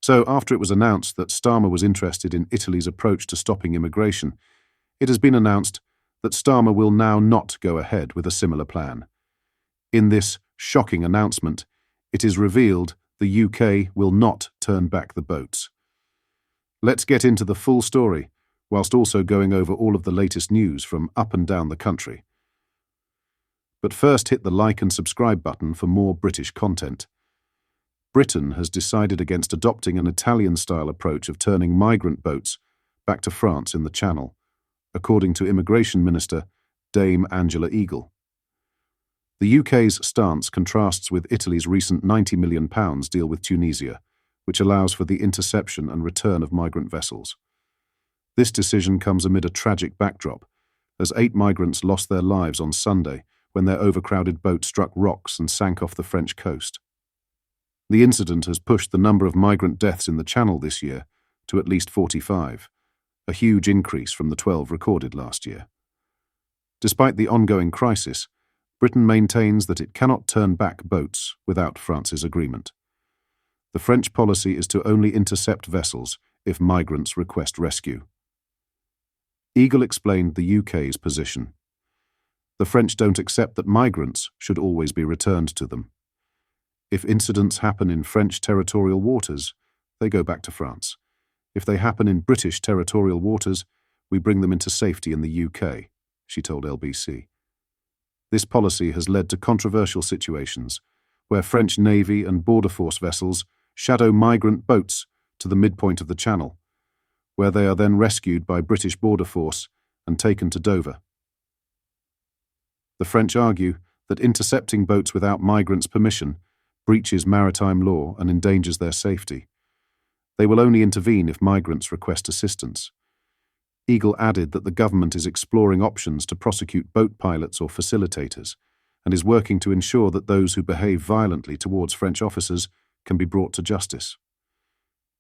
So, after it was announced that Starmer was interested in Italy's approach to stopping immigration, it has been announced that Starmer will now not go ahead with a similar plan. In this shocking announcement, it is revealed the UK will not turn back the boats. Let's get into the full story, whilst also going over all of the latest news from up and down the country. But first, hit the like and subscribe button for more British content. Britain has decided against adopting an Italian-style approach of turning migrant boats back to France in the Channel, according to Immigration Minister Dame Angela Eagle. The UK's stance contrasts with Italy's recent £90 million deal with Tunisia, which allows for the interception and return of migrant vessels. This decision comes amid a tragic backdrop, as 8 migrants lost their lives on Sunday when their overcrowded boat struck rocks and sank off the French coast. The incident has pushed the number of migrant deaths in the Channel this year to at least 45, a huge increase from the 12 recorded last year. Despite the ongoing crisis, Britain maintains that it cannot turn back boats without France's agreement. The French policy is to only intercept vessels if migrants request rescue. Eagle explained the UK's position. The French don't accept that migrants should always be returned to them. If incidents happen in French territorial waters, they go back to France. If they happen in British territorial waters, we bring them into safety in the UK, she told LBC. This policy has led to controversial situations where French Navy and Border Force vessels shadow migrant boats to the midpoint of the Channel, where they are then rescued by British Border Force and taken to Dover. The French argue that intercepting boats without migrants' permission breaches maritime law and endangers their safety. They will only intervene if migrants request assistance. Eagle added that the government is exploring options to prosecute boat pilots or facilitators and is working to ensure that those who behave violently towards French officers can be brought to justice.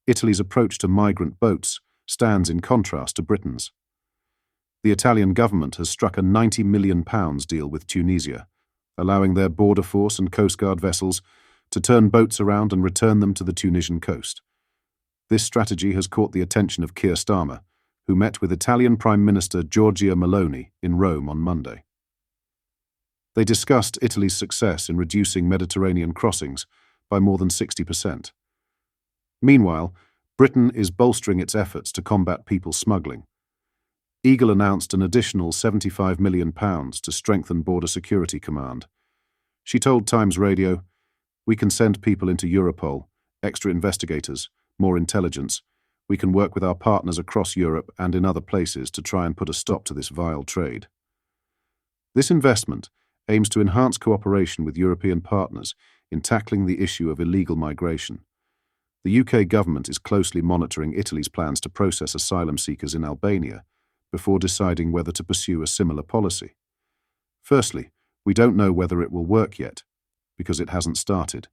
Italy's approach to migrant boats stands in contrast to Britain's. The Italian government has struck a £90 million deal with Tunisia, allowing their border force and coast guard vessels to turn boats around and return them to the Tunisian coast. This strategy has caught the attention of Keir Starmer, who met with Italian Prime Minister Giorgia Meloni in Rome on Monday. They discussed Italy's success in reducing Mediterranean crossings by more than 60%. Meanwhile, Britain is bolstering its efforts to combat people smuggling. Eagle announced an additional £75 million to strengthen Border Security Command. She told Times Radio, "We can send people into Europol, extra investigators, more intelligence. We can work with our partners across Europe and in other places to try and put a stop to this vile trade." This investment aims to enhance cooperation with European partners in tackling the issue of illegal migration. The UK government is closely monitoring Italy's plans to process asylum seekers in Albania before deciding whether to pursue a similar policy. Firstly, we don't know whether it will work yet, because it hasn't started.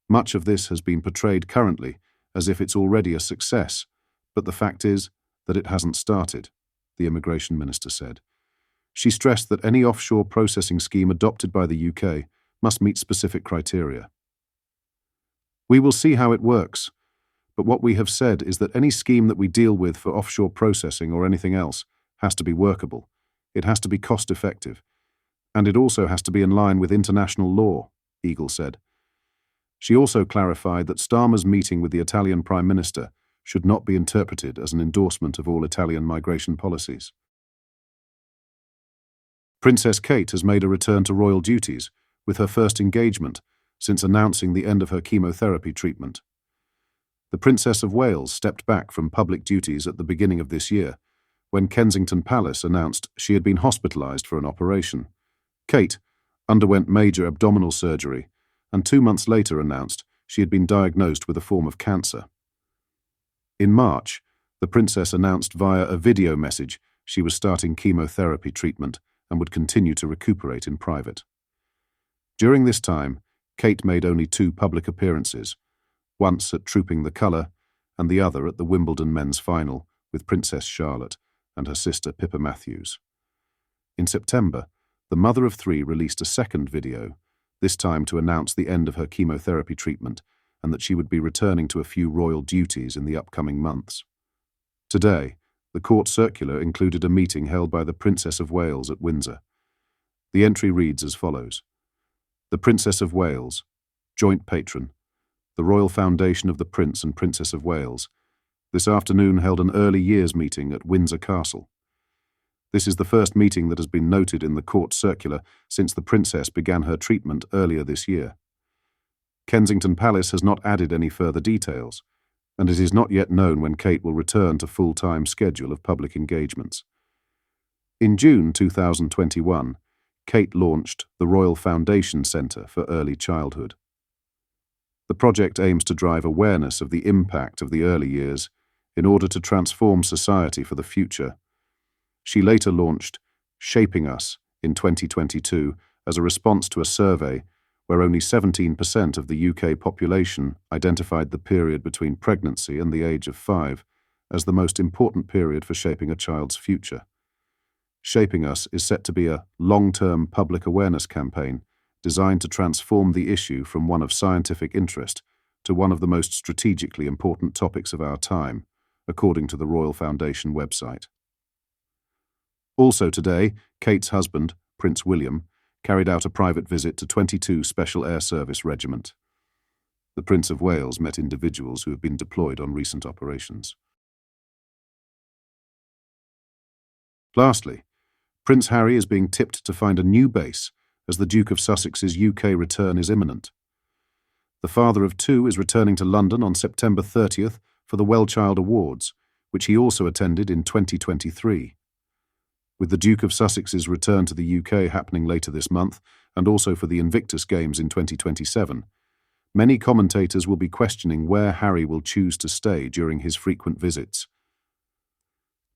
Much of this has been portrayed currently as if it's already a success, but the fact is that it hasn't started, the Immigration Minister said. She stressed that any offshore processing scheme adopted by the UK must meet specific criteria. "We will see how it works, but what we have said is that any scheme that we deal with for offshore processing or anything else has to be workable, it has to be cost-effective, and it also has to be in line with international law," Eagle said. She also clarified that Starmer's meeting with the Italian Prime Minister should not be interpreted as an endorsement of all Italian migration policies. Princess Kate has made a return to royal duties with her first engagement since announcing the end of her chemotherapy treatment. The Princess of Wales stepped back from public duties at the beginning of this year, when Kensington Palace announced she had been hospitalised for an operation. Kate underwent major abdominal surgery and 2 months later announced she had been diagnosed with a form of cancer. In March, the Princess announced via a video message she was starting chemotherapy treatment and would continue to recuperate in private. During this time, Kate made only 2 public appearances, once at Trooping the Colour and the other at the Wimbledon men's final with Princess Charlotte and her sister Pippa Matthews. In September, the mother of 3 released a second video, this time to announce the end of her chemotherapy treatment and that she would be returning to a few royal duties in the upcoming months. Today, the court circular included a meeting held by the Princess of Wales at Windsor. The entry reads as follows: The Princess of Wales, Joint Patron, the Royal Foundation of the Prince and Princess of Wales, this afternoon held an early years meeting at Windsor Castle. This is the first meeting that has been noted in the court circular since the Princess began her treatment earlier this year. Kensington Palace has not added any further details, and it is not yet known when Kate will return to full-time schedule of public engagements. In June 2021, Kate launched the Royal Foundation Centre for Early Childhood. The project aims to drive awareness of the impact of the early years in order to transform society for the future. She later launched Shaping Us in 2022 as a response to a survey where only 17% of the UK population identified the period between pregnancy and the age of 5 as the most important period for shaping a child's future. Shaping Us is set to be a long-term public awareness campaign designed to transform the issue from one of scientific interest to one of the most strategically important topics of our time, according to the Royal Foundation website. Also today, Kate's husband, Prince William, carried out a private visit to 22 Special Air Service Regiment. The Prince of Wales met individuals who have been deployed on recent operations. Lastly, Prince Harry is being tipped to find a new base as the Duke of Sussex's UK return is imminent. The father of two is returning to London on September 30th for the Wellchild Awards, which he also attended in 2023. With the Duke of Sussex's return to the UK happening later this month, and also for the Invictus Games in 2027, many commentators will be questioning where Harry will choose to stay during his frequent visits.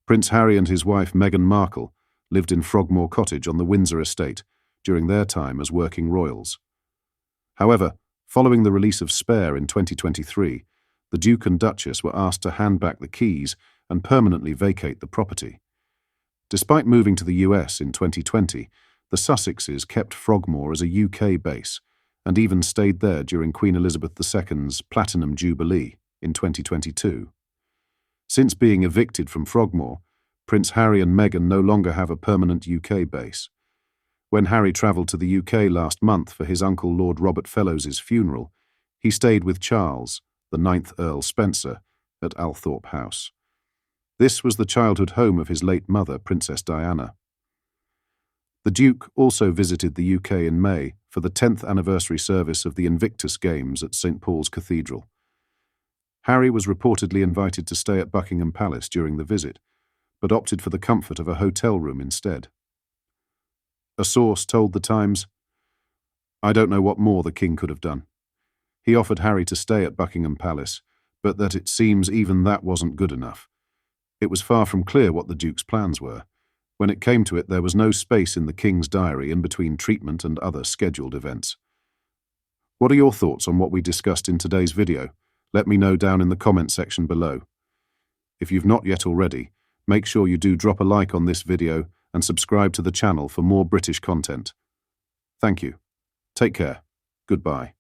Prince Harry and his wife Meghan Markle lived in Frogmore Cottage on the Windsor estate during their time as working royals. However, following the release of Spare in 2023, the Duke and Duchess were asked to hand back the keys and permanently vacate the property. Despite moving to the US in 2020, the Sussexes kept Frogmore as a UK base and even stayed there during Queen Elizabeth II's Platinum Jubilee in 2022. Since being evicted from Frogmore, Prince Harry and Meghan no longer have a permanent UK base. When Harry travelled to the UK last month for his uncle Lord Robert Fellowes' funeral, he stayed with Charles, the 9th Earl Spencer, at Althorpe House. This was the childhood home of his late mother, Princess Diana. The Duke also visited the UK in May for the 10th anniversary service of the Invictus Games at St Paul's Cathedral. Harry was reportedly invited to stay at Buckingham Palace during the visit, but opted for the comfort of a hotel room instead. A source told The Times, "I don't know what more the King could have done. He offered Harry to stay at Buckingham Palace, but that it seems even that wasn't good enough. It was far from clear what the Duke's plans were. When it came to it, there was no space in the King's diary in between treatment and other scheduled events." What are your thoughts on what we discussed in today's video? Let me know down in the comment section below. If you've not yet already, make sure you do drop a like on this video and subscribe to the channel for more British content. Thank you. Take care. Goodbye.